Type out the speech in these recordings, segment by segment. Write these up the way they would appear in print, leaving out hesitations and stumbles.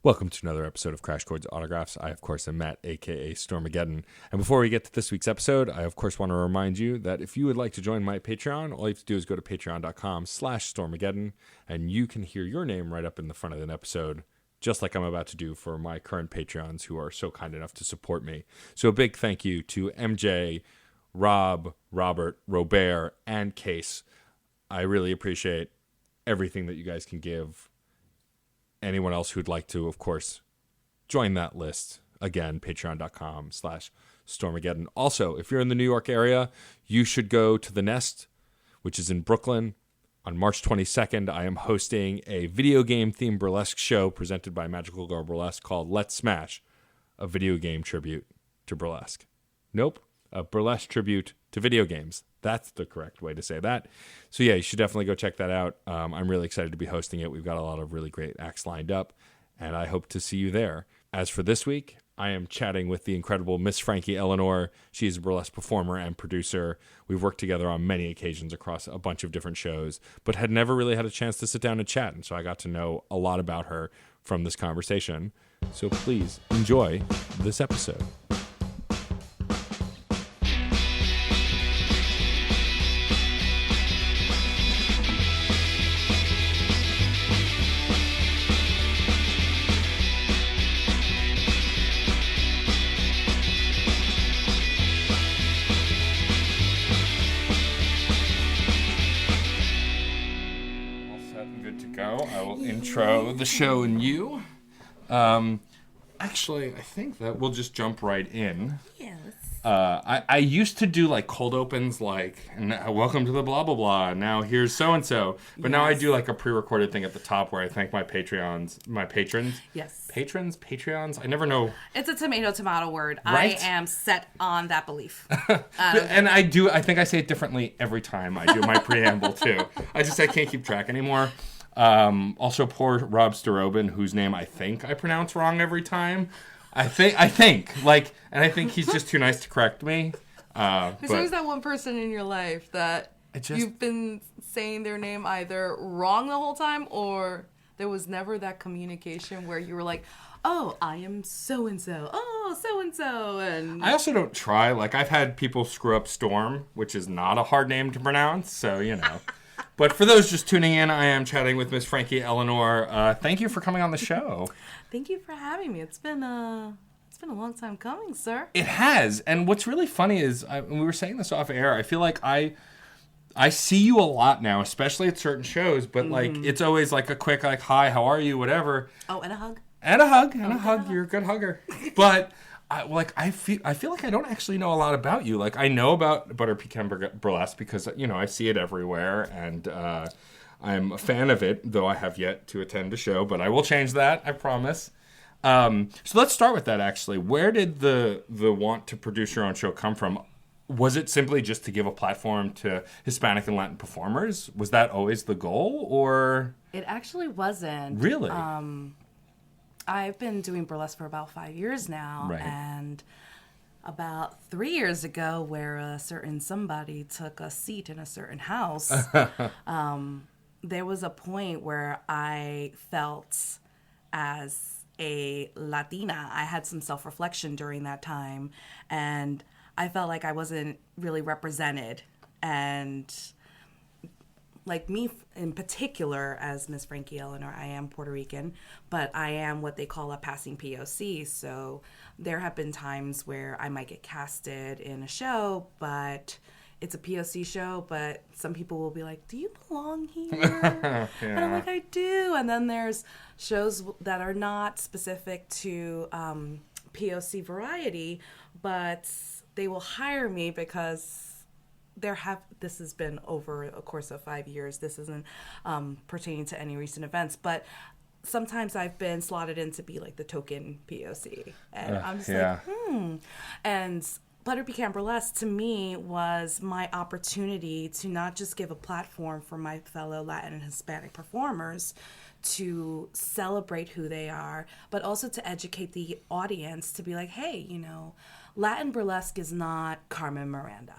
Welcome to another episode of Crash Chords Autographs. I, of course, am Matt, a.k.a. Stormageddon. And before we get to this week's episode, I, of course, want to remind you that if you would like to join my Patreon, all you have to do is go to patreon.com/Stormageddon, and you can hear your name right up in the front of an episode, just like I'm about to do for my current Patreons who are so kind enough to support me. So a big thank you to MJ, Rob, Robert, Robert, and Case. I really appreciate everything that you guys can give. Anyone else who'd like to, of course, join that list. Again, patreon.com/Stormageddon. Also, if you're in the New York area, you should go to The Nest, which is in Brooklyn. On March 22nd, I am hosting a video game-themed burlesque show presented by Magical Girl Burlesque called Let's Smash, a video game tribute to burlesque. Nope, a burlesque tribute to video games. That's the correct way to say that. So yeah, you should definitely go check that out. I'm really excited to be hosting it. We've got a lot of really great acts lined up, and I hope to see you there. As for this week, I am chatting with the incredible Miss Frankie Eleanor. She is a burlesque performer and producer. We've worked together on many occasions across a bunch of different shows, but had never really had a chance to sit down and chat, and so I got to know a lot about her from this conversation. So please enjoy this episode. Intro the show and you. Actually, I think that we'll just jump right in. Yes. I used to do like cold opens, like, welcome to the blah blah blah. Now here's so and so. But now I do like a pre-recorded thing at the top where I thank my patrons. Yes. Patreons. I never know. It's a tomato word. Right? I am set on that belief. And I think I say it differently every time I do my preamble too. I can't keep track anymore. Also, poor Rob Starobin, whose name I think I pronounce wrong every time. I think, and I think he's just too nice to correct me. There's always that one person in your life that you've been saying their name either wrong the whole time, or there was never that communication where you were like, oh, I am so-and-so. Oh, so-and-so. And I also don't try. Like, I've had people screw up Storm, which is not a hard name to pronounce, so, you know. But for those just tuning in, I am chatting with Miss Frankie Eleanor. Thank you for coming on the show. Thank you for having me. It's been a long time coming, sir. It has. And what's really funny is, we were saying this off air, I feel like I see you a lot now, especially at certain shows, but like it's always like a quick like, hi, how are you, whatever. Oh, and a hug. And a hug. You're a good hugger. But I feel like I don't actually know a lot about you. Like, I know about Pecan Burlesque because, you know, I see it everywhere, and I'm a fan of it, though I have yet to attend a show, but I will change that, I promise. So let's start with that, actually. Where did the want to produce your own show come from? Was it simply just to give a platform to Hispanic and Latin performers? Was that always the goal, or? It actually wasn't. Really? I've been doing burlesque for about 5 years now, right. And about 3 years ago, where a certain somebody took a seat in a certain house, there was a point where I felt, as a Latina, I had some self-reflection during that time, and I felt like I wasn't really represented, and like me in particular, as Miss Frankie Eleanor, I am Puerto Rican, but I am what they call a passing POC. So there have been times where I might get casted in a show, but it's a POC show, but some people will be like, do you belong here? Yeah. And I'm like, I do. And then there's shows that are not specific to POC variety, but they will hire me because this has been over a course of 5 years. This isn't pertaining to any recent events, but sometimes I've been slotted in to be like the token POC, and I'm just like, And Pecan Burlesque to me was my opportunity to not just give a platform for my fellow Latin and Hispanic performers to celebrate who they are, but also to educate the audience to be like, hey, you know, Latin burlesque is not Carmen Miranda.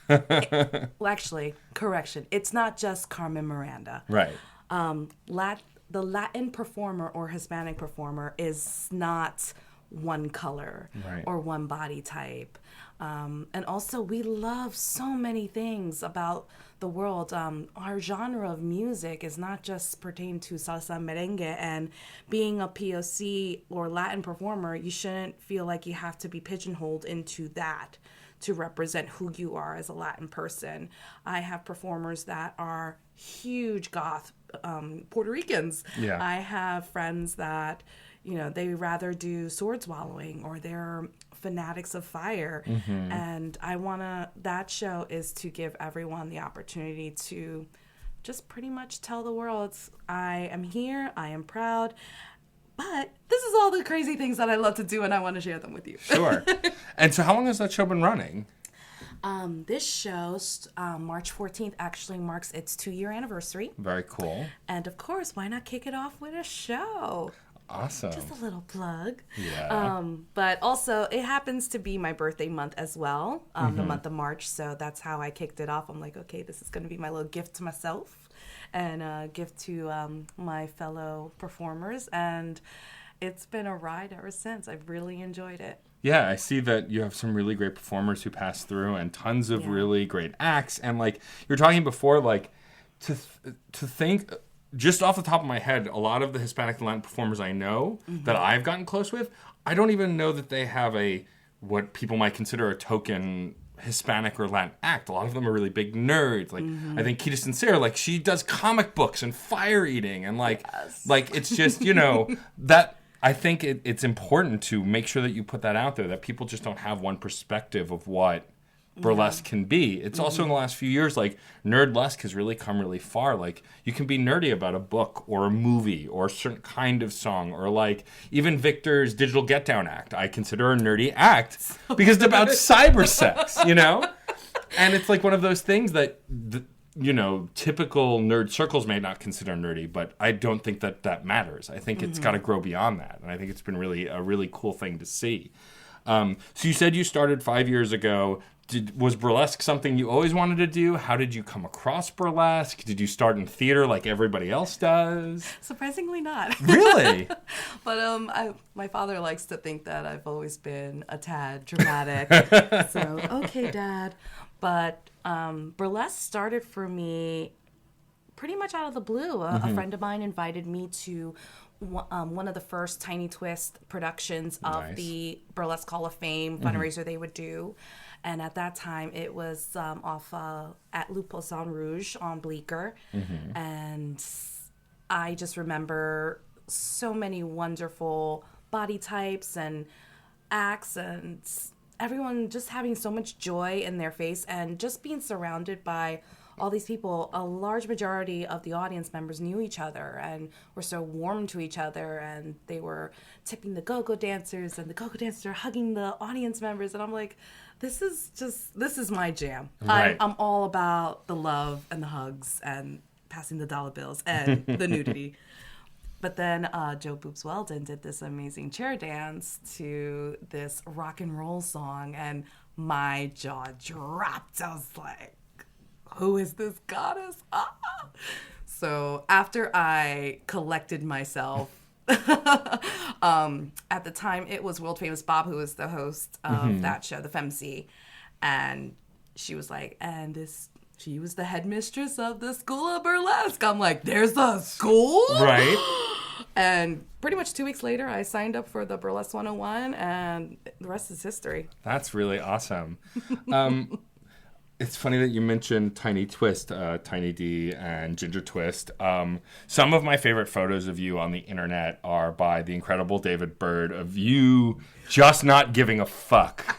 Well, actually, correction. It's not just Carmen Miranda. Right. The the Latin performer or Hispanic performer is not one color or one body type. And also, we love so many things about the world. Our genre of music is not just pertain to salsa and merengue. And being a POC or Latin performer, you shouldn't feel like you have to be pigeonholed into that to represent who you are as a Latin person. I have performers that are huge goth Puerto Ricans. Yeah. I have friends that, they rather do sword swallowing, or they're fanatics of fire. And that show is to give everyone the opportunity to just pretty much tell the world, I am here, I am proud, but this is all the crazy things that I love to do, and I want to share them with you. Sure. And so how long has that show been running? This show, March 14th, actually marks its 2-year anniversary. Very cool. And of course, why not kick it off with a show? Awesome. Just a little plug. Yeah. But also, it happens to be my birthday month as well, the month of March. So that's how I kicked it off. I'm like, okay, this is going to be my little gift to myself and a gift to my fellow performers. And it's been a ride ever since. I've really enjoyed it. Yeah, I see that you have some really great performers who pass through and tons of really great acts. And like you were talking before, like to think just off the top of my head, a lot of the Hispanic and Latin performers I know that I've gotten close with, I don't even know that they have what people might consider a token Hispanic or Latin act. A lot of them are really big nerds. Like I think Kita Sincere, like she does comic books and fire eating and like it's just, that I think it's important to make sure that you put that out there, that people just don't have one perspective of what burlesque can be. It's also in the last few years, like nerdlesque has really come really far. Like you can be nerdy about a book or a movie or a certain kind of song, or like even Victor's Digital Get Down act, I consider a nerdy act because it's about cyber sex, And it's like one of those things that typical nerd circles may not consider nerdy, but I don't think that matters. I think it's got to grow beyond that, and I think it's been really a really cool thing to see. So you said you started 5 years ago. Was burlesque something you always wanted to do? How did you come across burlesque? Did you start in theater like everybody else does? Surprisingly not. Really? But my father likes to think that I've always been a tad dramatic. So, okay, Dad. But burlesque started for me pretty much out of the blue. A friend of mine invited me to one of the first Tiny Twist productions of the Burlesque Hall of Fame fundraiser they would do. And at that time, it was off at Le Poisson Rouge on Bleecker. And I just remember so many wonderful body types and acts, and everyone just having so much joy in their face, and just being surrounded by all these people. A large majority of the audience members knew each other and were so warm to each other, and they were tipping the go-go dancers, and the go-go dancers are hugging the audience members, and I'm like, this is my jam. Right. I'm all about the love and the hugs and passing the dollar bills and the nudity. But then Joe Boobs Weldon did this amazing chair dance to this rock and roll song, and my jaw dropped. I was like, who is this goddess? Ah! So after I collected myself, at the time it was world famous Bob who was the host of that show, the FemC, and she was like, she was the headmistress of the School of Burlesque. I'm like, there's a school? Right. And pretty much 2 weeks later, I signed up for the Burlesque 101, and the rest is history. That's really awesome. It's funny that you mentioned Tiny Twist, Tiny D, and Ginger Twist. Some of my favorite photos of you on the internet are by the incredible David Bird, of you just not giving a fuck.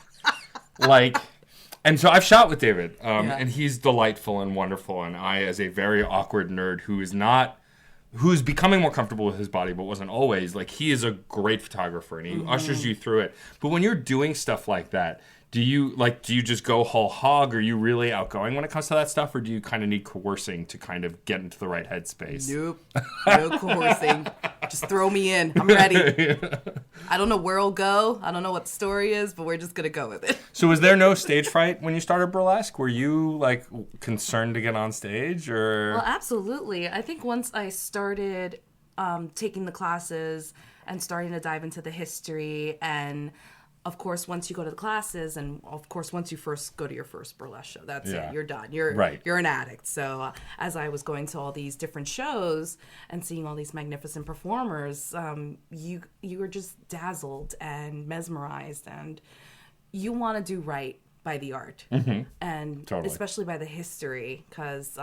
And so I've shot with David, and he's delightful and wonderful. And I, as a very awkward nerd who's becoming more comfortable with his body, but wasn't always, he is a great photographer, and he ushers you through it. But when you're doing stuff like that, do you just go whole hog? Are you really outgoing when it comes to that stuff, or do you kind of need coercing to kind of get into the right headspace? Nope. No coercing. Just throw me in. I'm ready. I don't know where I'll go. I don't know what the story is, but we're just going to go with it. So was there no stage fright when you started burlesque? Were you, concerned to get on stage, or? Well, absolutely. I think once I started taking the classes and starting to dive into the history. And of course, once you go to the classes, and of course, once you first go to your first burlesque show, that's it. You're done. You're an addict. So as I was going to all these different shows and seeing all these magnificent performers, you were just dazzled and mesmerized, and you want to do right by the art, and especially by the history, because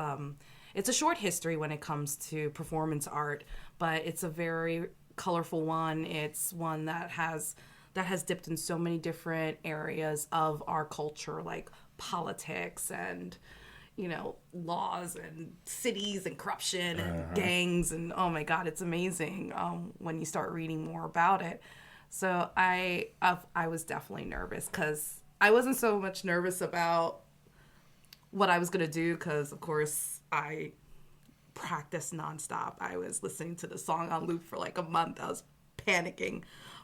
it's a short history when it comes to performance art, but it's a very colorful one. It's one that has dipped in so many different areas of our culture, like politics and, laws and cities and corruption and gangs. And oh my God, it's amazing when you start reading more about it. So I was definitely nervous, because I wasn't so much nervous about what I was going to do, because of course I practiced nonstop. I was listening to the song on loop for like a month. I was panicking.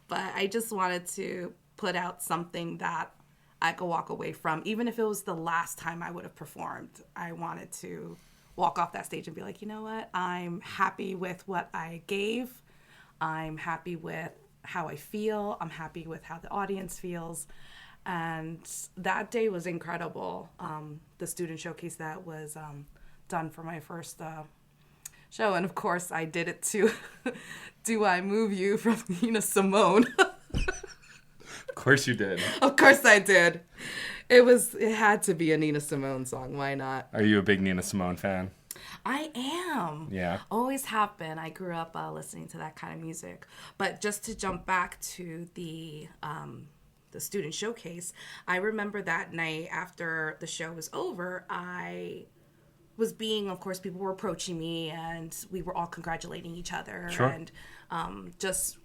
But I just wanted to put out something that I could walk away from. Even if it was the last time I would have performed, I wanted to walk off that stage and be like, you know what? I'm happy with what I gave. I'm happy with how I feel. I'm happy with how the audience feels. And that day was incredible. The student showcase that was done for my first show. And of course, I did it to Do I Move You from Nina Simone. Of course you did. Of course I did. It had to be a Nina Simone song. Why not? Are you a big Nina Simone fan? I am. Yeah. Always have been. I grew up listening to that kind of music. But just to jump back to the student showcase, I remember that night after the show was over, I was of course, people were approaching me, and we were all congratulating each other. Sure. And just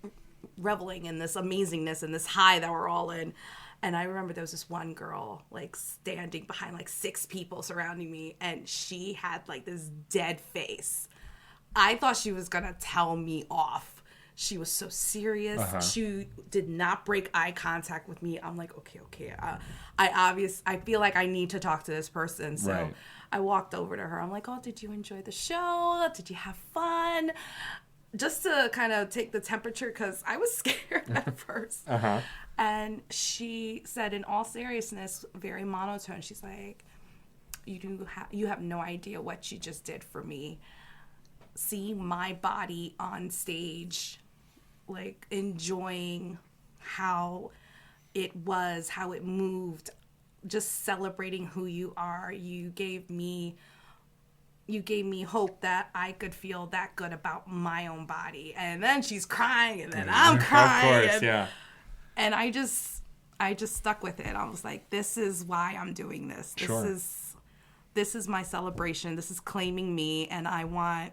reveling in this amazingness and this high that we're all in. And I remember there was this one girl like standing behind like 6 people surrounding me, and she had like this dead face. I thought she was gonna tell me off. She was so serious. She did not break eye contact with me. I'm like, okay. I feel like I need to talk to this person. So I walked over to her. I'm like, oh, did you enjoy the show? Did you have fun? Just to kind of take the temperature, because I was scared at first. And she said, in all seriousness, very monotone, she's like, you have no idea what you just did for me. Seeing my body on stage, like enjoying how it moved, just celebrating who you are. You gave me hope that I could feel that good about my own body. And then she's crying, and then I'm crying. Of course, yeah. And I just stuck with it. I was like, this is why I'm doing this. This is my celebration. This is claiming me, and I want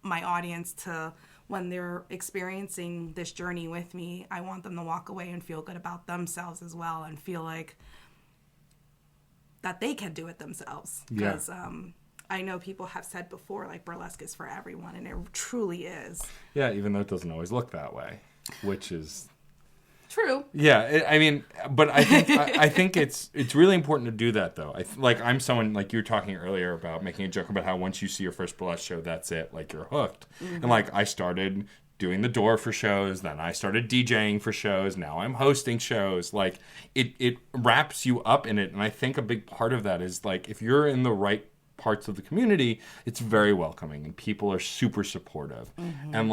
my audience to, when they're experiencing this journey with me, I want them to walk away and feel good about themselves as well, and feel like that they can do it themselves. Because I know people have said before, like, burlesque is for everyone, and it truly is. Yeah, even though it doesn't always look that way, which is true. Yeah, I mean, but I think it's really important to do that, though. I'm someone, like you were talking earlier about making a joke about how once you see your first burlesque show, that's it, like you're hooked. And like I started doing the door for shows, then I started DJing for shows, now I'm hosting shows. Like it wraps you up in it, and I think a big part of that is like if you're in the right parts of the community, it's very welcoming and people are super supportive. And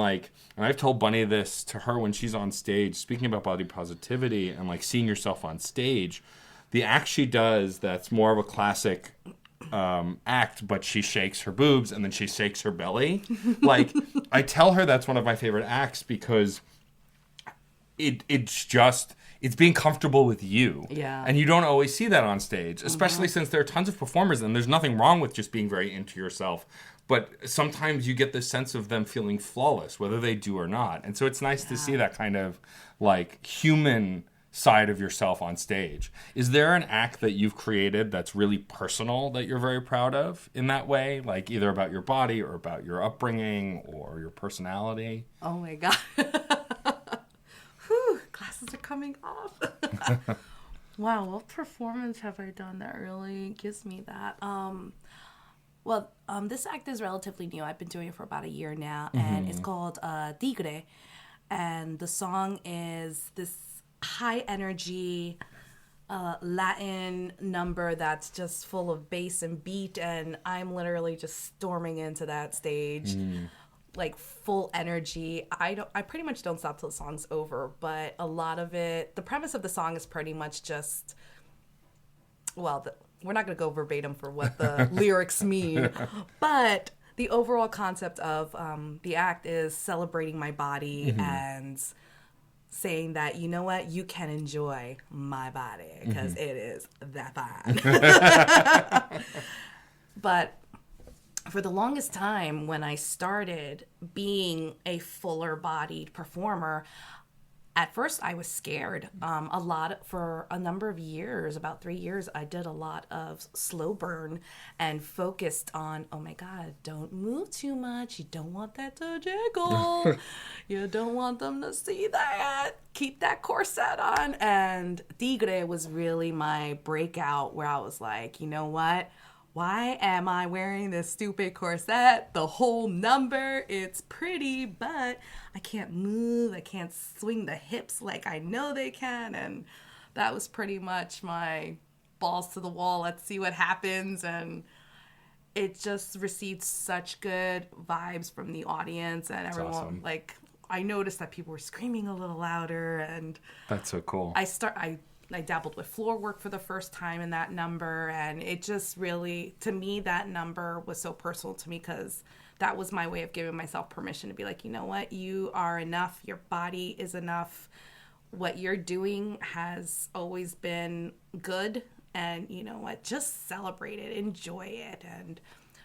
I've told Bunny this to her when she's on stage, speaking about body positivity and like seeing yourself on stage. The act she does that's more of a classic act, but she shakes her boobs and then she shakes her belly. Like I tell her that's one of my favorite acts because it's being comfortable with you. Yeah. And you don't always see that on stage, especially since there are tons of performers and there's nothing wrong with just being very into yourself. But sometimes you get this sense of them feeling flawless, whether they do or not. And so it's nice to see that kind of like human side of yourself on stage. Is there an act that you've created that's really personal that you're very proud of in that way? Like either about your body or about your upbringing or your personality? Oh my God. Glasses are coming off. Wow, what performance have I done that really gives me that? Well, Well, this act is relatively new. I've been doing it for about a year now, and it's called Tigre. And the song is this high energy Latin number that's just full of bass and beat, and I'm literally just storming into that stage. Like full energy. I pretty much don't stop till the song's over, but a lot of it, the premise of the song is pretty much just, well, we're not going to go verbatim for what the lyrics mean, but the overall concept of the act is celebrating my body and saying that, you know what, you can enjoy my body because it is that fine. But for the longest time, when I started being a fuller-bodied performer, at first I was scared. For a number of years, about 3 years, I did a lot of slow burn and focused on, oh my God, don't move too much. You don't want that to jiggle. You don't want them to see that. Keep that corset on. And Tigre was really my breakout where I was like, you know what? Why am I wearing this stupid corset? The whole number, it's pretty, but I can't move. I can't swing the hips like I know they can. And that was pretty much my balls to the wall. Let's see what happens. And it just received such good vibes from the audience and everyone. Awesome. Like, I noticed that people were screaming a little louder. And that's so cool. I dabbled with floor work for the first time in that number, and it just really, to me, that number was so personal to me because that was my way of giving myself permission to be like, you know what, you are enough, your body is enough, what you're doing has always been good, and you know what, just celebrate it, enjoy it. And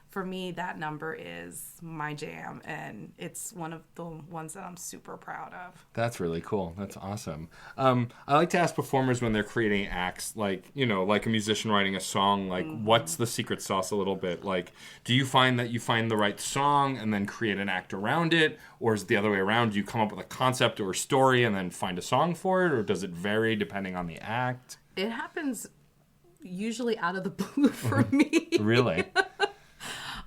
for me, that number is my jam, and it's one of the ones that I'm super proud of. That's really cool. That's awesome. I like to ask performers when they're creating acts, like, you know, like a musician writing a song, like, what's the secret sauce a little bit? Like, do you find that you find the right song and then create an act around it? Or is it the other way around? Do you come up with a concept or a story and then find a song for it? Or does it vary depending on the act? It happens usually out of the blue for me. Really?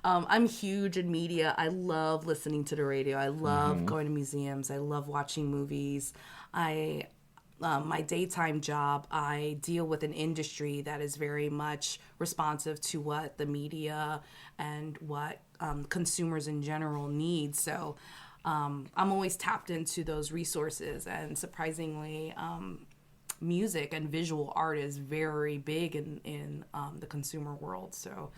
I'm huge in media. I love listening to the radio. I love going to museums. I love watching movies. My daytime job, I deal with an industry that is very much responsive to what the media and what consumers in general need. So I'm always tapped into those resources. And surprisingly, music and visual art is very big in the consumer world. So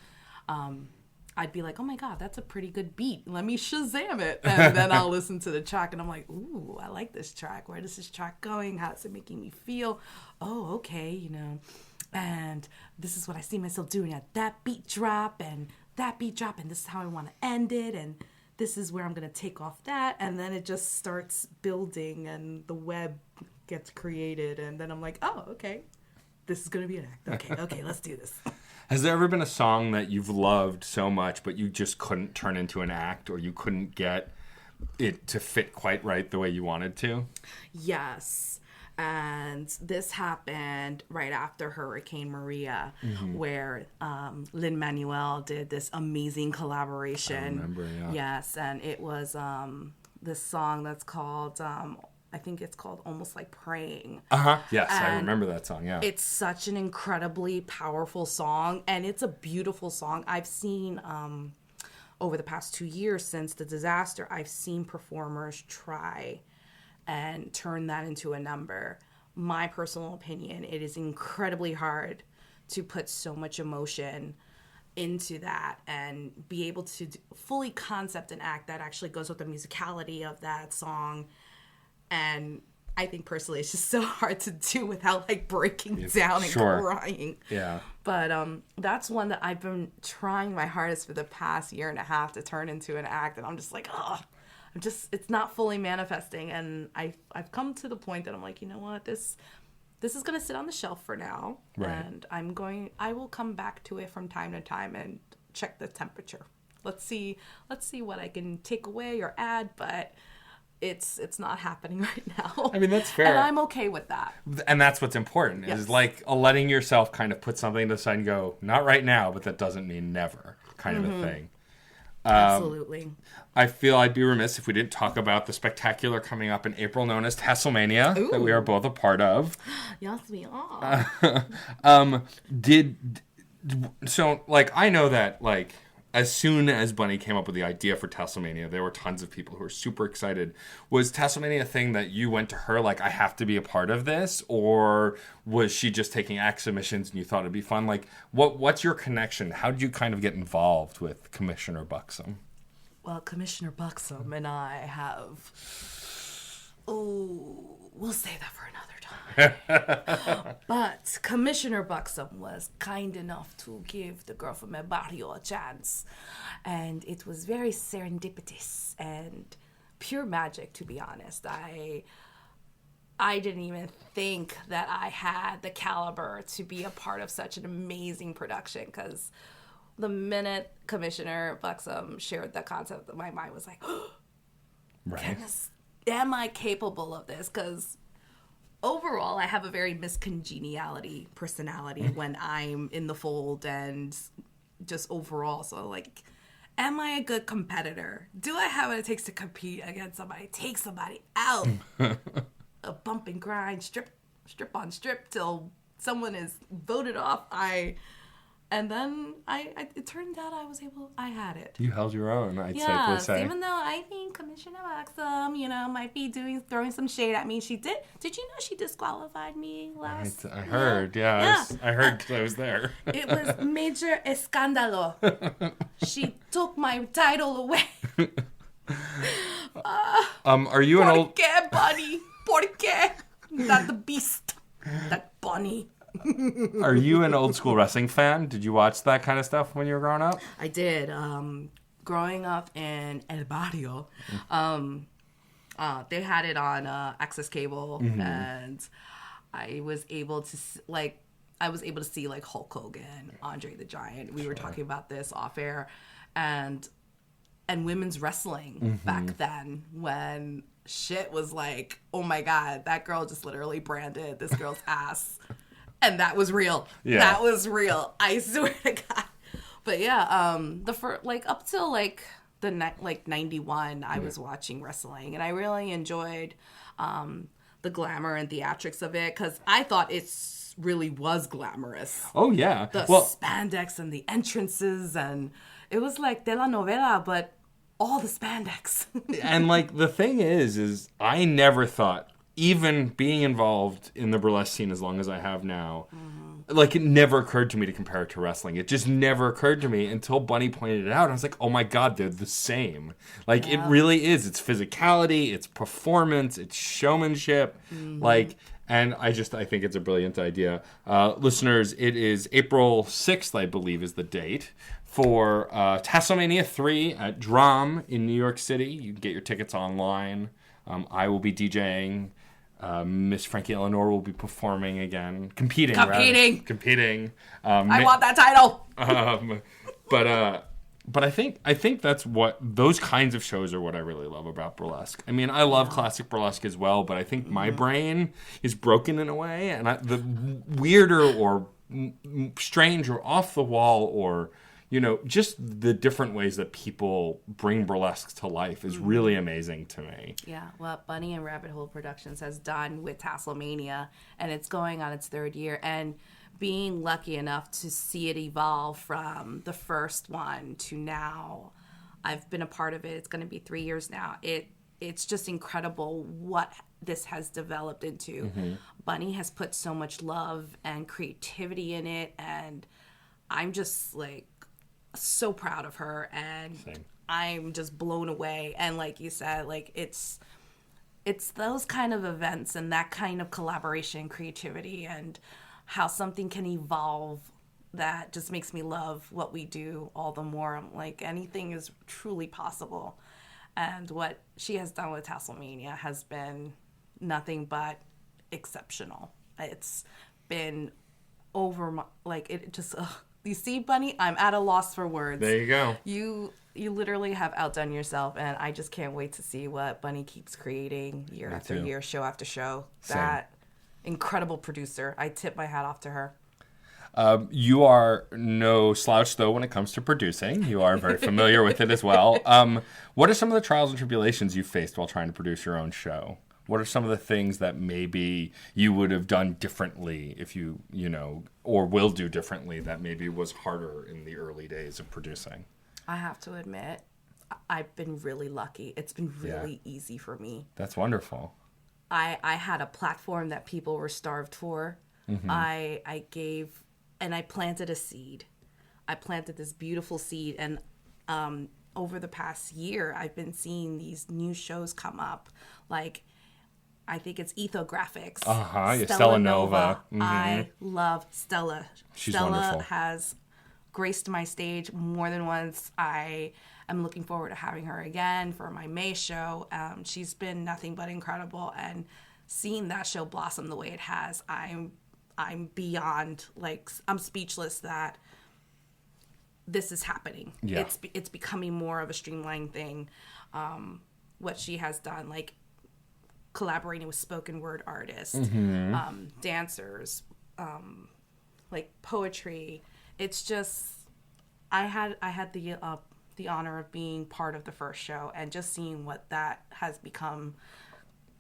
I'd be like, oh my God, that's a pretty good beat. Let me Shazam it. And then I'll listen to the track and I'm like, ooh, I like this track. Where is this track going? How's it making me feel? Oh, okay, you know. And this is what I see myself doing at that beat drop and that beat drop. And this is how I want to end it. And this is where I'm going to take off that. And then it just starts building and the web gets created. And then I'm like, oh, okay, this is going to be an act. Okay, let's do this. Has there ever been a song that you've loved so much, but you just couldn't turn into an act, or you couldn't get it to fit quite right the way you wanted to? Yes. And this happened right after Hurricane Maria, where Lin-Manuel did this amazing collaboration. I remember, yeah. Yes, and it was this song that's called... I think it's called Almost Like Praying. Yes, and I remember that song, yeah. It's such an incredibly powerful song, and it's a beautiful song. I've seen, over the past 2 years since the disaster, I've seen performers try and turn that into a number. My personal opinion, it is incredibly hard to put so much emotion into that and be able to fully concept an act that actually goes with the musicality of that song. And I think personally it's just so hard to do without like breaking down and crying. Yeah. But that's one that I've been trying my hardest for the past year and a half to turn into an act, and I'm just like, it's not fully manifesting. And I've come to the point that I'm like, you know what, this is gonna sit on the shelf for now. Right. And I will come back to it from time to time and check the temperature. Let's see what I can take away or add, but it's not happening right now. I mean, that's fair. And I'm okay with that. And that's what's important, is like letting yourself kind of put something to the side and go, not right now, but that doesn't mean never. kind of a thing. Absolutely. I feel I'd be remiss if we didn't talk about the spectacular coming up in April known as Tasselmania that we are both a part of. Yes, we are. I know that, like, as soon as Bunny came up with the idea for Tasselmania, there were tons of people who were super excited. Was Tasselmania a thing that you went to her like, I have to be a part of this? Or was she just taking act submissions and you thought it'd be fun? Like, what's your connection? How did you kind of get involved with Commissioner Buxom? Well, Commissioner Buxom and I have... Oh, we'll say that for another time. But Commissioner Buxom was kind enough to give the girl from El Barrio a chance. And it was very serendipitous and pure magic, to be honest. I didn't even think that I had the caliber to be a part of such an amazing production, because the minute Commissioner Buxom shared the concept, my mind was like, Right. am I capable of this? Because overall, I have a very miscongeniality personality when I'm in the fold and just overall. So, like, am I a good competitor? Do I have what it takes to compete against somebody, take somebody out? A bump and grind, strip on strip till someone is voted off. And then it turned out I had it. You held your own, I'd safely Yes, say. even though I think Commissioner Buxom, might be throwing some shade at me. She did. Did you know she disqualified me last? I heard, yeah. I heard because I was there. It was major escándalo. She took my title away. Are you an old... ¿Por qué, Bunny? ¿Por qué? That the beast. That Bunny. Are you an old school wrestling fan? Did you watch that kind of stuff when you were growing up? I did. Growing up in El Barrio, they had it on Access Cable, and I was able to see like Hulk Hogan, Andre the Giant. We were talking about this off air, and women's wrestling back then when shit was like, oh my God, that girl just literally branded this girl's ass. And that was real. Yeah. That was real. I swear to God. But yeah, up till the 91, I was watching wrestling, and I really enjoyed the glamour and theatrics of it, because I thought it really was glamorous. Oh yeah. The spandex and the entrances, and it was like telenovela, but all the spandex. And like the thing is I never thought, even being involved in the burlesque scene as long as I have now, like, it never occurred to me to compare it to wrestling. It just never occurred to me until Bunny pointed it out. I was like, oh my God, they're the same. Like, it really is. It's physicality, it's performance, it's showmanship. Like, and I think it's a brilliant idea. Listeners, it is April 6th, I believe, is the date for Tasselmania 3 at Drum in New York City. You can get your tickets online. I will be DJing. Miss Frankie Eleanor will be performing again. Competing. I want that title. But I think that's what those kinds of shows are what I really love about burlesque. I mean, I love classic burlesque as well, but I think my brain is broken in a way, and the weirder or strange or off the wall or just the different ways that people bring burlesque to life is really amazing to me. Yeah, what Bunny and Rabbit Hole Productions has done with Tasselmania, and it's going on its third year, and being lucky enough to see it evolve from the first one to now. I've been a part of it. It's going to be 3 years now. It's just incredible what this has developed into. Bunny has put so much love and creativity in it, and I'm just like so proud of her, and Same. I'm just blown away. And like you said, like it's those kind of events and that kind of collaboration, creativity, and how something can evolve that just makes me love what we do all the more. I'm like, anything is truly possible. And what she has done with Tasselmania has been nothing but exceptional. It's been you see, Bunny, I'm at a loss for words. There you go. You literally have outdone yourself, and I just can't wait to see what Bunny keeps creating year after year, show after show. Same. That incredible producer. I tip my hat off to her. You are no slouch, though, when it comes to producing. You are very familiar with it as well. What are some of the trials and tribulations you faced while trying to produce your own show? What are some of the things that maybe you would have done differently if you know, or will do differently that maybe was harder in the early days of producing? I have to admit, I've been really lucky. It's been really easy for me. That's wonderful. I had a platform that people were starved for. I gave, and I planted a seed. I planted this beautiful seed, and over the past year, I've been seeing these new shows come up, like I think it's Ethographics. Stella Nova. I love Stella. She's Stella wonderful. has graced my stage more than once. I am looking forward to having her again for my May show. She's been nothing but incredible, and seeing that show blossom the way it has, I'm beyond, like, I'm speechless that this is happening. Yeah. It's becoming more of a streamlined thing. What she has done, like collaborating with spoken word artists, dancers, like poetry. It's just, I had the honor of being part of the first show, and just seeing what that has become.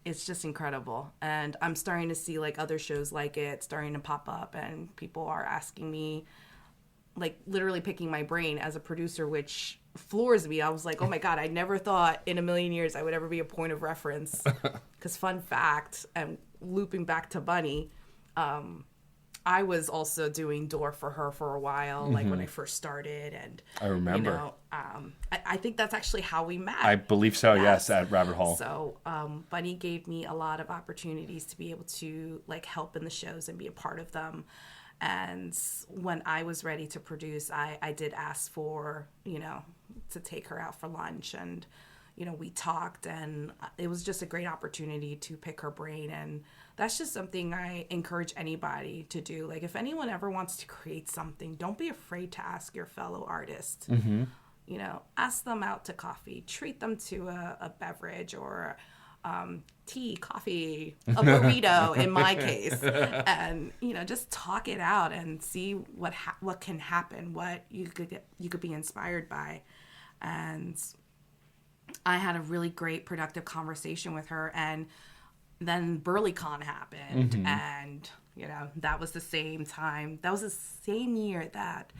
It's just incredible. And I'm starting to see like other shows like it starting to pop up, and people are asking me, like literally picking my brain as a producer, which floors me. I was like, oh my God, I never thought in a million years I would ever be a point of reference. Because fun fact, and looping back to Bunny, I was also doing door for her for a while, like when I first started. And I remember. You know, I think that's actually how we met. I believe so, yes, at Rabbit Hole. So Bunny gave me a lot of opportunities to be able to like help in the shows and be a part of them. And when I was ready to produce, I did ask for, you know, to take her out for lunch, and, you know, we talked, and it was just a great opportunity to pick her brain. And that's just something I encourage anybody to do. Like, if anyone ever wants to create something, don't be afraid to ask your fellow artist. You know, ask them out to coffee, treat them to a beverage, or tea, coffee, a burrito in my case, and, you know, just talk it out and see what can happen, what you could be inspired by. And I had a really great productive conversation with her, and then BurlieCon happened, and, you know, that was the same time, that was the same year that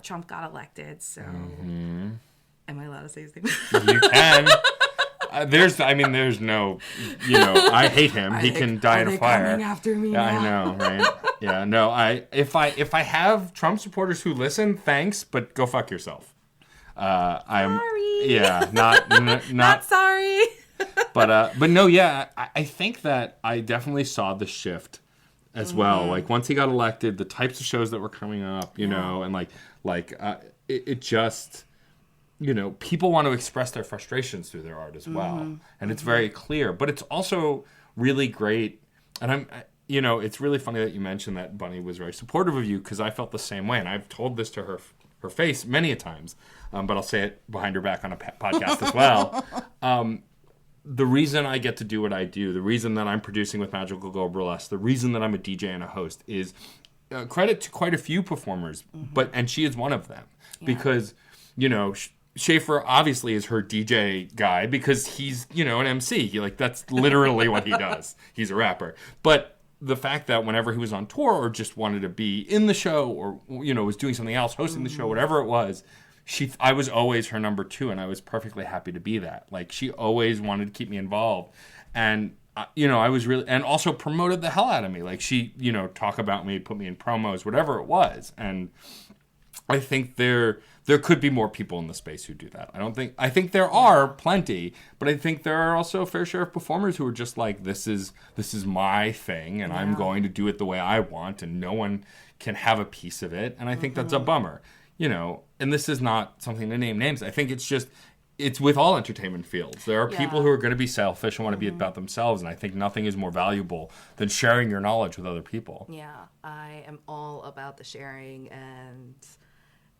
Trump got elected. So am I allowed to say his name? You can. There's no, you know, I hate him. He can die in a fire. Coming after me Yeah, now? I know, right? Yeah, no, if I have Trump supporters who listen, thanks, but go fuck yourself. I'm Sorry. Yeah, not Not sorry. but no, yeah, I think that I definitely saw the shift as well. Like, once he got elected, the types of shows that were coming up, you know, and it just, you know, people want to express their frustrations through their art as well. And it's very clear, but it's also really great. And you know, it's really funny that you mentioned that Bunny was very supportive of you, because I felt the same way. And I've told this to her face many a times, but I'll say it behind her back on a podcast as well. The reason I get to do what I do, the reason that I'm producing with Magical Girl Burlesque, the reason that I'm a DJ and a host is credit to quite a few performers, and she is one of them. Because, you know, Schaefer obviously is her DJ guy because he's, you know, an MC. That's literally what he does. He's a rapper. But the fact that whenever he was on tour or just wanted to be in the show, or, you know, was doing something else, hosting the show, whatever it was, I was always her number two, and I was perfectly happy to be that. Like, she always wanted to keep me involved. And, you know, I was really, and also promoted the hell out of me. Like, she, you know, talk about me, put me in promos, whatever it was. And I think there could be more people in the space who do that. I think there are plenty, but I think there are also a fair share of performers who are just like, this is my thing, and I'm going to do it the way I want, and no one can have a piece of it. And I think that's a bummer, you know. And this is not something to name names. I think it's with all entertainment fields. There are people who are going to be selfish and want to be about themselves, and I think nothing is more valuable than sharing your knowledge with other people. Yeah, I am all about the sharing, and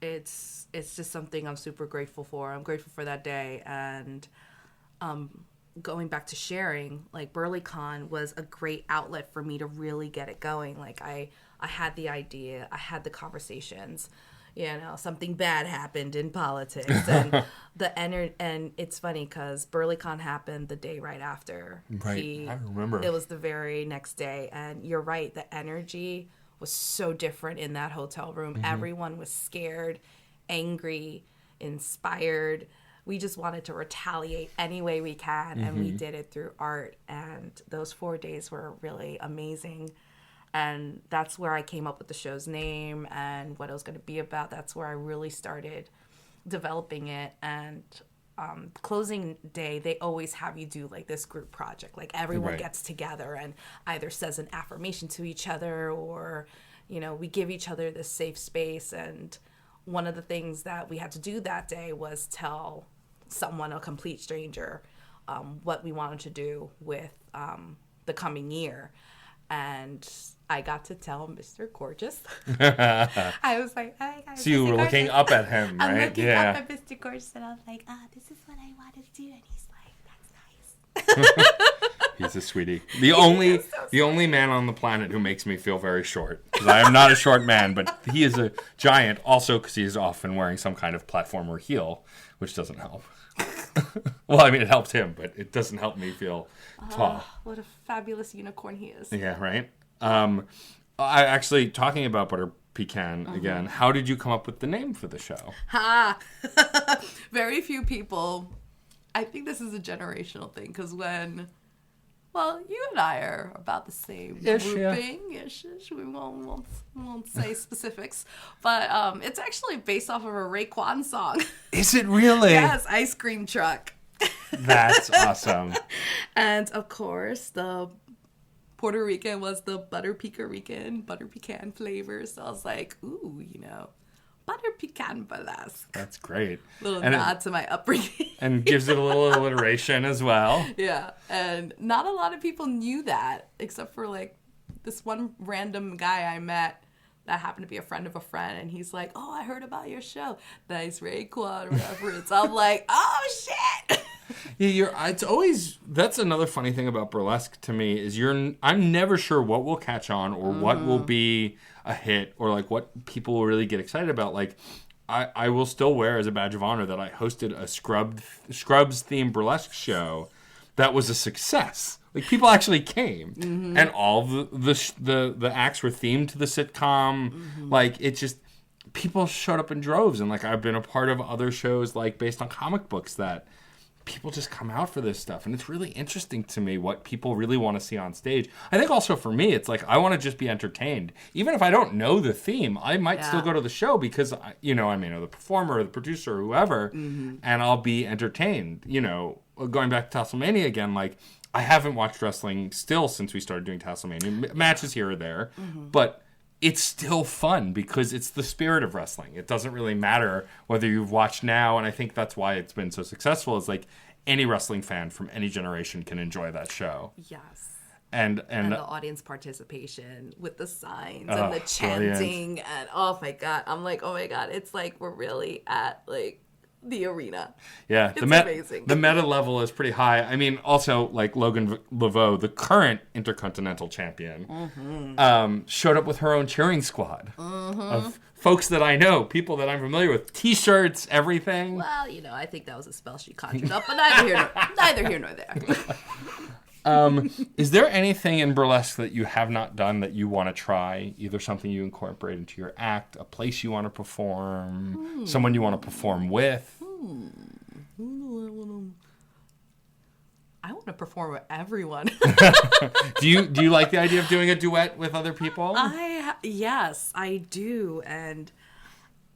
it's just something I'm super grateful for. I'm grateful for that day, and going back to sharing, like BurlieCon was a great outlet for me to really get it going. Like I had the idea, I had the conversations, something bad happened in politics and and it's funny because BurlieCon happened the day right after. Right, I remember. It was the very next day, and you're right, the energy was so different in that hotel room. Everyone was scared, angry, inspired. We just wanted to retaliate any way we can, and we did it through art. And those 4 days were really amazing. And that's where I came up with the show's name and what it was going to be about. That's where I really started developing it. And closing day, they always have you do like this group project. Like everyone gets together and either says an affirmation to each other, or, we give each other this safe space. And one of the things that we had to do that day was tell someone, a complete stranger, what we wanted to do with the coming year. And I got to tell Mr. Gorgeous. I was like, "Hi, guys." So you were looking up at him, right? I'm looking up at Mr. Gorgeous, and I was like, this is what I wanted to do. And he's like, that's nice. He's a sweetie. The only man on the planet who makes me feel very short. Because I am not a short man, but he is a giant. Also, because he's often wearing some kind of platformer heel, which doesn't help. Well, I mean, it helps him, but it doesn't help me feel tall. What a fabulous unicorn he is. Yeah, right? I actually, talking about Butter Pecan again, how did you come up with the name for the show? Very few people. I think this is a generational thing, because you and I are about the same grouping. Ish. We won't say specifics. But it's actually based off of a Raekwon song. Is it really? Yes, Ice Cream Truck. That's awesome. And, of course, the Puerto Rican was the butter pecan flavor. So I was like, ooh, Butter Pecan Burlesque. That's great. Little nod to my upbringing. And gives it a little alliteration as well. Yeah. And not a lot of people knew that, except for like this one random guy I met that happened to be a friend of a friend. And he's like, "Oh, I heard about your show. Nice Raekwon reference." I'm like, oh, shit. Yeah, that's another funny thing about burlesque to me is I'm never sure what will catch on or what will be a hit or like what people will really get excited about. Like I will still wear as a badge of honor that I hosted a Scrubs themed burlesque show that was a success. Like people actually came, and all the acts were themed to the sitcom. Like it just people showed up in droves, and like I've been a part of other shows like based on comic books that people just come out for this stuff, and it's really interesting to me what people really want to see on stage. I think also for me, it's like I want to just be entertained, even if I don't know the theme. I might still go to the show because I may know the performer or the producer or whoever, and I'll be entertained. Going back to Tasselmania again, like I haven't watched wrestling still since we started doing Tasselmania. Matches here or there, but it's still fun because it's the spirit of wrestling. It doesn't really matter whether you've watched now, and I think that's why it's been so successful. Is like any wrestling fan from any generation can enjoy that show. Yes. And the audience participation with the signs and the chanting, and oh my god, I'm like, oh my god, it's like we're really at like the arena. Yeah, it's amazing. The meta level is pretty high. I mean, also like Logan Laveau, the current Intercontinental Champion, showed up with her own cheering squad of folks that I know, people that I'm familiar with, T-shirts, everything. Well, I think that was a spell she conjured up, but neither here nor there. Is there anything in burlesque that you have not done that you want to try? Either something you incorporate into your act, a place you want to perform, someone you want to perform with? I want to perform with everyone. Do you like the idea of doing a duet with other people? Yes, I do, and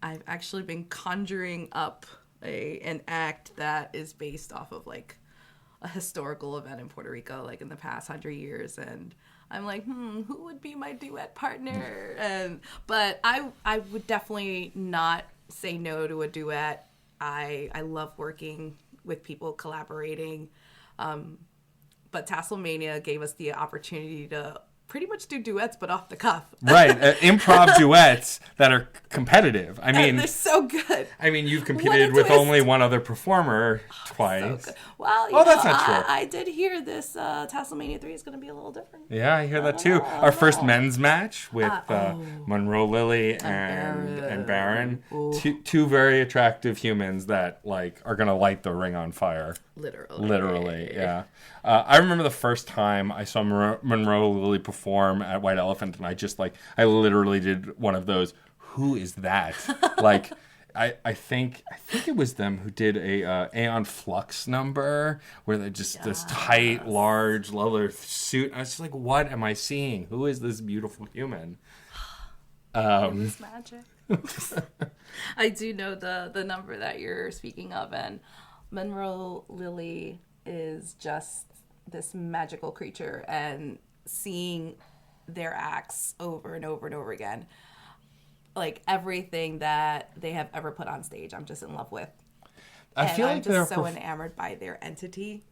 I've actually been conjuring up an act that is based off of like a historical event in Puerto Rico, like in the past 100 years, and I'm like, who would be my duet partner? But I would definitely not say no to a duet. I love working with people, collaborating. But Tasselmania gave us the opportunity to pretty much do duets, but off the cuff. Right, improv duets that are competitive. I mean, they're so good. I mean, you've competed with only one other performer twice. So well, that's not true. I did hear this Tasselmania 3 is going to be a little different. Yeah, I hear that too. Our first men's match with Monroe Lily and Baron. Two very attractive humans that like are going to light the ring on fire. Literally, yeah. I remember the first time I saw Monroe Lily perform at White Elephant, and I literally did one of those, who is that? Like, I think it was them who did a Aeon Flux number where they're just this tight, large leather suit. I was just like, what am I seeing? Who is this beautiful human? It was magic. I do know the number that you're speaking of, and Monroe Lily is just this magical creature, and seeing their acts over and over and over again, like everything that they have ever put on stage, I'm just in love with. I feel like I'm just so enamored by their entity.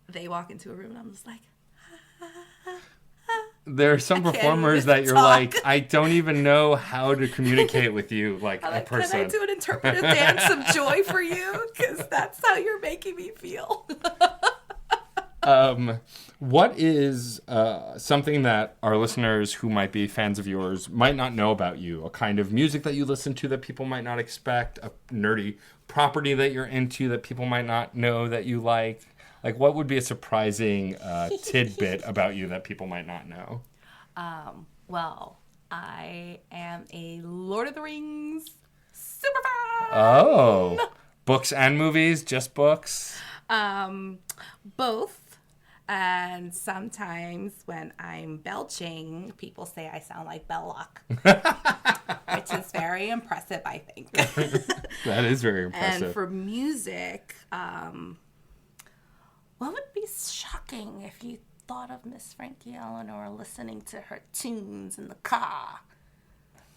They walk into a room and I'm just like, there are some performers that you're like, I don't even know how to communicate with you like a person. Can I do an interpretive dance of joy for you? Because that's how you're making me feel. What is something that our listeners who might be fans of yours might not know about you? A kind of music that you listen to that people might not expect? A nerdy property that you're into that people might not know that you like? Like, what would be a surprising tidbit about you that people might not know? Well, I am a Lord of the Rings super fan. Oh, books and movies? Just books? Both. And sometimes when I'm belching, people say I sound like Belloc, which is very impressive, I think. That is very impressive. And for music, what would be shocking if you thought of Miss Frankie Eleanor listening to her tunes in the car?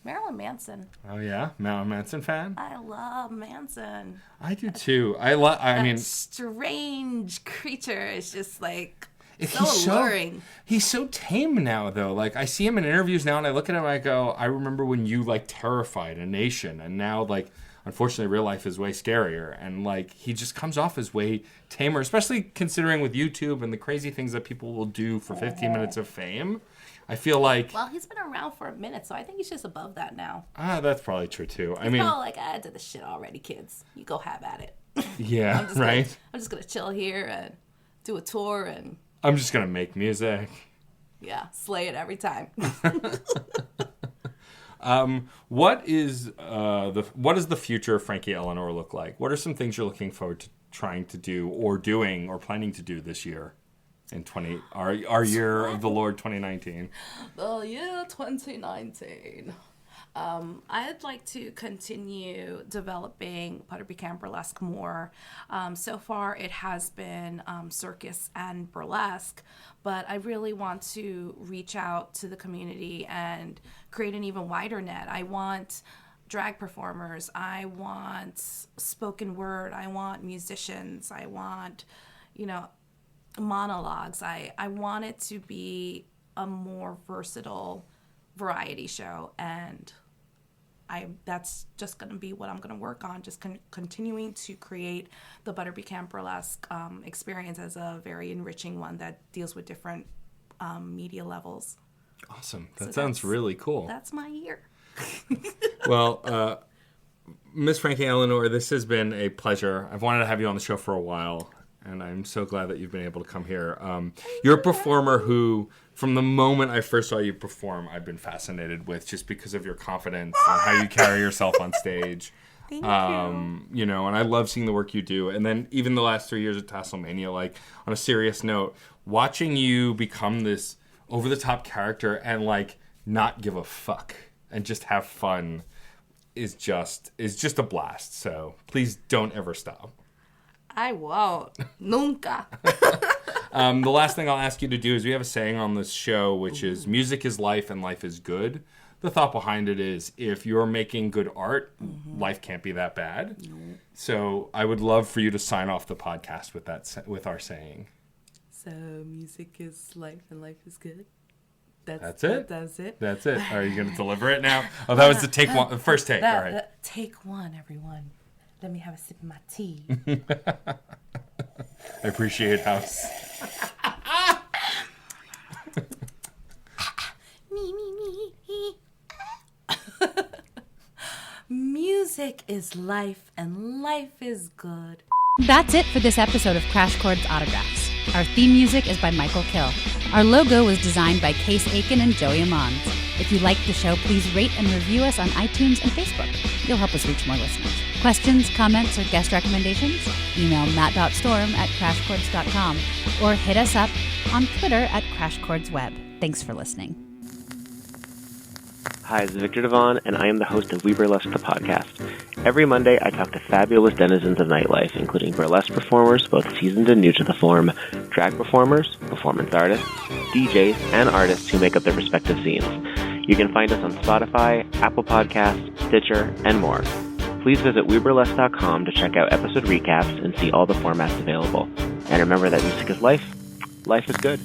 Marilyn Manson. Oh yeah, Marilyn Manson fan. I love Manson. I do too. I mean, strange creature is just like so alluring. He's so tame now, though. Like I see him in interviews now, and I look at him and I go, I remember when you like terrified a nation, and now like unfortunately real life is way scarier, and like he just comes off as way tamer, especially considering with YouTube and the crazy things that people will do for 15 minutes of fame. I feel like... Well, he's been around for a minute, so I think he's just above that now. That's probably true, too. He's probably like, I did the shit already, kids. You go have at it. Yeah, right? I'm just going to chill here and do a tour and... I'm just going to make music. Yeah, slay it every time. What is the future of Frankie Eleanor look like? What are some things you're looking forward to trying to do or doing or planning to do this year? In our year of the Lord 2019. The year 2019. I'd like to continue developing Pecan Burlesque more. So far it has been circus and burlesque, but I really want to reach out to the community and create an even wider net. I want drag performers. I want spoken word. I want musicians. I want, monologues. I want it to be a more versatile variety show, and that's just going to be what I'm going to work on, just continuing to create the Pecan Burlesque experience as a very enriching one that deals with different media levels. Awesome. That sounds really cool. That's my year. Well, Miss Frankie Eleanor, this has been a pleasure. I've wanted to have you on the show for a while, and I'm so glad that you've been able to come here. You're a performer who, from the moment I first saw you perform, I've been fascinated with, just because of your confidence and how you carry yourself on stage. Thank you. And I love seeing the work you do. And then even the last 3 years at Tasselmania, like, on a serious note, watching you become this over-the-top character and, like, not give a fuck and just have fun is just a blast. So please don't ever stop. I won't. Nunca. The last thing I'll ask you to do is, we have a saying on this show, which is music is life and life is good. The thought behind it is, if you're making good art, life can't be that bad. So I would love for you to sign off the podcast with our saying. So music is life and life is good. That's it? That's it. That's it. Are you going to deliver it now? Oh, that was the take one, the first take. All right. Take one, everyone. Let me have a sip of my tea. I appreciate House. Me. Music is life, and life is good. That's it for this episode of Crash Chords Autographs. Our theme music is by Michael Kill. Our logo was designed by Case Aiken and Joey Amons. If you liked the show, please rate and review us on iTunes and Facebook. You'll help us reach more listeners. Questions, comments, or guest recommendations? Email matt.storm@crashchords.com or hit us up on Twitter @CrashChordsWeb. Thanks for listening. Hi, this is Victor Devon, and I am the host of We Burlesque, the podcast. Every Monday, I talk to fabulous denizens of nightlife, including burlesque performers, both seasoned and new to the form, drag performers, performance artists, DJs, and artists who make up their respective scenes. You can find us on Spotify, Apple Podcasts, Stitcher, and more. Please visit WeBurlesque.com to check out episode recaps and see all the formats available. And remember that music is life. Life is good.